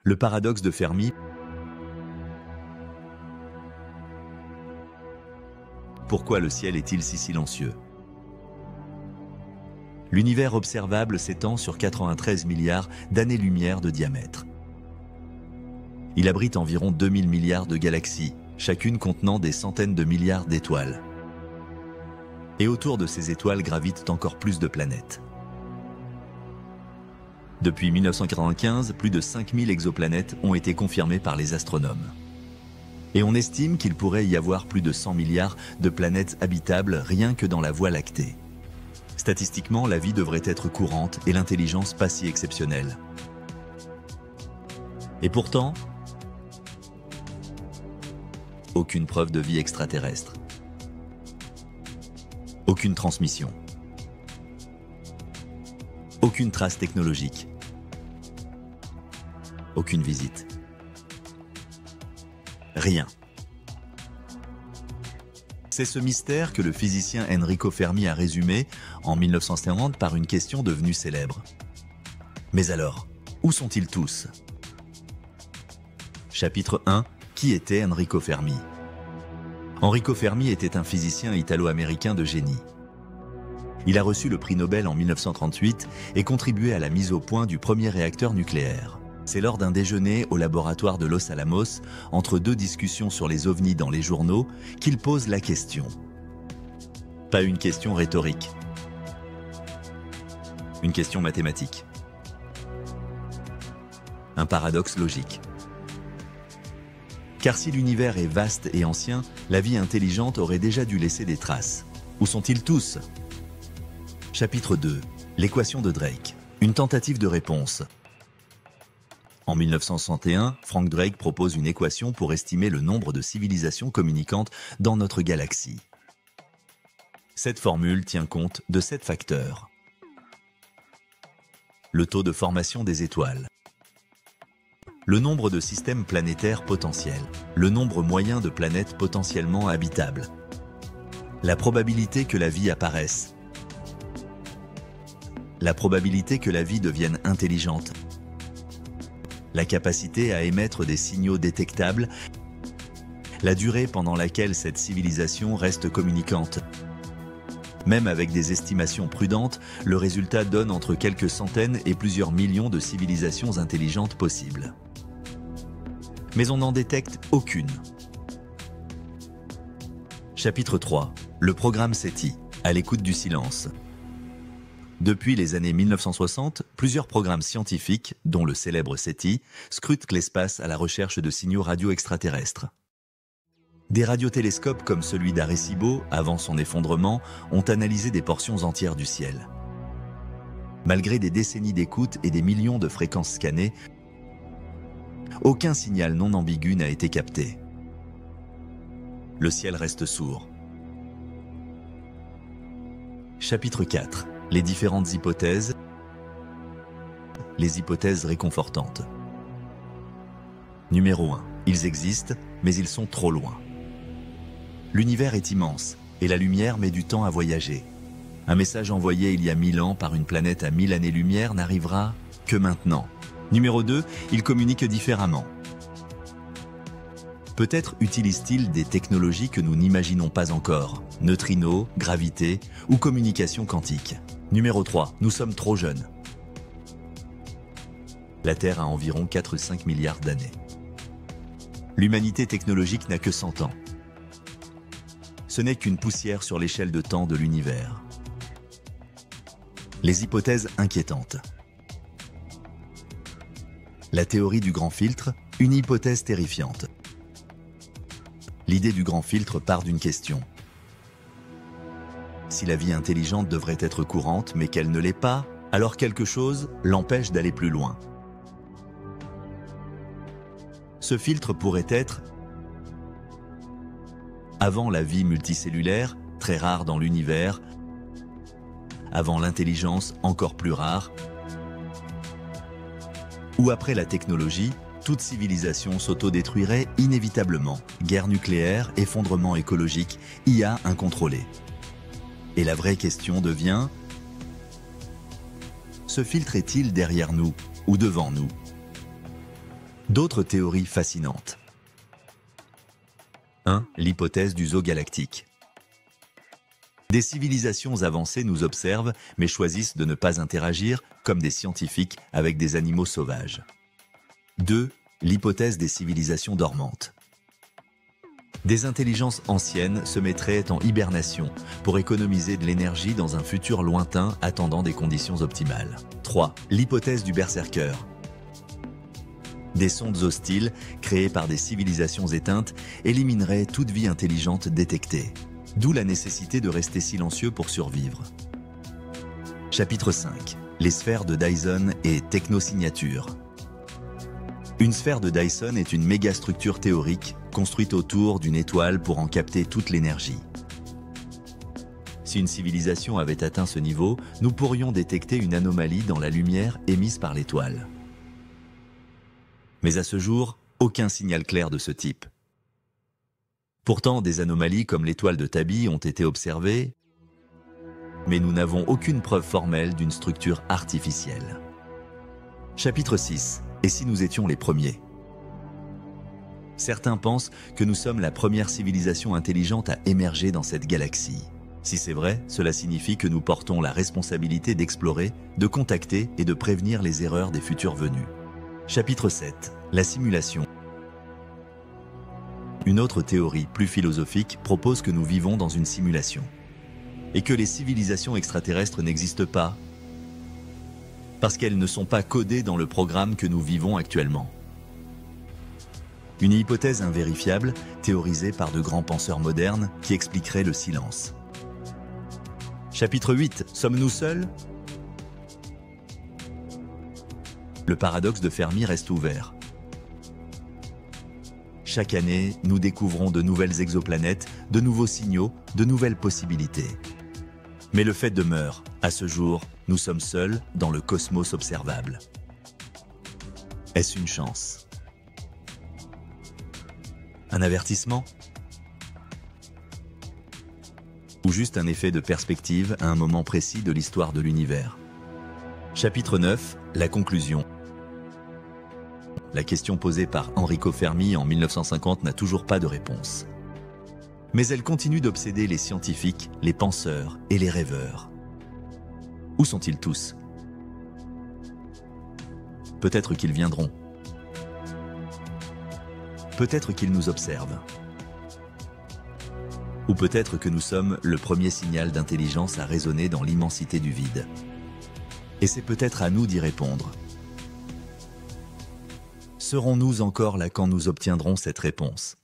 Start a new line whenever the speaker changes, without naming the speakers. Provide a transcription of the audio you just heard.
Le paradoxe de Fermi. Pourquoi le ciel est-il si silencieux? L'univers observable s'étend sur 93 milliards d'années-lumière de diamètre. Il abrite environ 2000 milliards de galaxies, chacune contenant des centaines de milliards d'étoiles. Et autour de ces étoiles gravitent encore plus de planètes. Depuis 1995, plus de 5000 exoplanètes ont été confirmées par les astronomes. Et on estime qu'il pourrait y avoir plus de 100 milliards de planètes habitables rien que dans la Voie lactée. Statistiquement, la vie devrait être courante et l'intelligence pas si exceptionnelle. Et pourtant, aucune preuve de vie extraterrestre. Aucune transmission. Aucune trace technologique. Aucune visite. Rien. C'est ce mystère que le physicien Enrico Fermi a résumé en 1950 par une question devenue célèbre. Mais alors, où sont-ils tous? Chapitre 1. Qui était Enrico Fermi? Enrico Fermi était un physicien italo-américain de génie. Il a reçu le prix Nobel en 1938 et contribué à la mise au point du premier réacteur nucléaire. C'est lors d'un déjeuner au laboratoire de Los Alamos, entre deux discussions sur les ovnis dans les journaux, qu'il pose la question. Pas une question rhétorique. Une question mathématique. Un paradoxe logique. Car si l'univers est vaste et ancien, la vie intelligente aurait déjà dû laisser des traces. Où sont-ils tous? Chapitre 2. L'équation de Drake. Une tentative de réponse. En 1961, Frank Drake propose une équation pour estimer le nombre de civilisations communicantes dans notre galaxie. Cette formule tient compte de 7 facteurs. Le taux de formation des étoiles. Le nombre de systèmes planétaires potentiels. Le nombre moyen de planètes potentiellement habitables. La probabilité que la vie apparaisse. La probabilité que la vie devienne intelligente. La capacité à émettre des signaux détectables, la durée pendant laquelle cette civilisation reste communicante. Même avec des estimations prudentes, le résultat donne entre quelques centaines et plusieurs millions de civilisations intelligentes possibles. Mais on n'en détecte aucune. Chapitre 3. Le programme SETI, à l'écoute du silence. Depuis les années 1960, plusieurs programmes scientifiques, dont le célèbre SETI, scrutent l'espace à la recherche de signaux radio extraterrestres. Des radiotélescopes comme celui d'Arecibo, avant son effondrement, ont analysé des portions entières du ciel. Malgré des décennies d'écoute et des millions de fréquences scannées, aucun signal non ambigu n'a été capté. Le ciel reste sourd. Chapitre 4. Les différentes hypothèses. Les hypothèses réconfortantes. Numéro 1. Ils existent, mais ils sont trop loin. L'univers est immense, et la lumière met du temps à voyager. Un message envoyé il y a 1000 ans par une planète à 1000 années-lumière n'arrivera que maintenant. Numéro 2. Ils communiquent différemment. Peut-être utilisent-ils des technologies que nous n'imaginons pas encore, neutrinos, gravité ou communication quantique. Numéro 3. Nous sommes trop jeunes. La Terre a environ 4-5 milliards d'années. L'humanité technologique n'a que 100 ans. Ce n'est qu'une poussière sur l'échelle de temps de l'univers. Les hypothèses inquiétantes. La théorie du grand filtre, une hypothèse terrifiante. L'idée du grand filtre part d'une question. Si la vie intelligente devrait être courante, mais qu'elle ne l'est pas, alors quelque chose l'empêche d'aller plus loin. Ce filtre pourrait être, avant la vie multicellulaire, très rare dans l'univers, avant l'intelligence encore plus rare, ou après la technologie, toute civilisation s'autodétruirait inévitablement. Guerre nucléaire, effondrement écologique, IA incontrôlée. Et la vraie question devient, ce filtre est-il derrière nous ou devant nous? D'autres théories fascinantes. 1. L'hypothèse du zoo galactique. Des civilisations avancées nous observent, mais choisissent de ne pas interagir, comme des scientifiques, avec des animaux sauvages. 2. L'hypothèse des civilisations dormantes. Des intelligences anciennes se mettraient en hibernation pour économiser de l'énergie dans un futur lointain attendant des conditions optimales. 3. L'hypothèse du berserker. Des sondes hostiles, créées par des civilisations éteintes, élimineraient toute vie intelligente détectée. D'où la nécessité de rester silencieux pour survivre. Chapitre 5. Les sphères de Dyson et technosignature. Une sphère de Dyson est une mégastructure théorique construite autour d'une étoile pour en capter toute l'énergie. Si une civilisation avait atteint ce niveau, nous pourrions détecter une anomalie dans la lumière émise par l'étoile. Mais à ce jour, aucun signal clair de ce type. Pourtant, des anomalies comme l'étoile de Tabi ont été observées, mais nous n'avons aucune preuve formelle d'une structure artificielle. Chapitre 6. Et si nous étions les premiers? Certains pensent que nous sommes la première civilisation intelligente à émerger dans cette galaxie. Si c'est vrai, cela signifie que nous portons la responsabilité d'explorer, de contacter et de prévenir les erreurs des futurs venus. Chapitre 7. La simulation. Une autre théorie, plus philosophique, propose que nous vivons dans une simulation et que les civilisations extraterrestres n'existent pas parce qu'elles ne sont pas codées dans le programme que nous vivons actuellement. Une hypothèse invérifiable, théorisée par de grands penseurs modernes, qui expliquerait le silence. Chapitre 8. Sommes-nous seuls? Le paradoxe de Fermi reste ouvert. Chaque année, nous découvrons de nouvelles exoplanètes, de nouveaux signaux, de nouvelles possibilités. Mais le fait demeure, à ce jour, nous sommes seuls dans le cosmos observable. Est-ce une chance? Un avertissement? Ou juste un effet de perspective à un moment précis de l'histoire de l'univers? Chapitre 9. La conclusion. La question posée par Enrico Fermi en 1950 n'a toujours pas de réponse. Mais elle continue d'obséder les scientifiques, les penseurs et les rêveurs. Où sont-ils tous? Peut-être qu'ils viendront. Peut-être qu'ils nous observent. Ou peut-être que nous sommes le premier signal d'intelligence à résonner dans l'immensité du vide. Et c'est peut-être à nous d'y répondre. Serons-nous encore là quand nous obtiendrons cette réponse?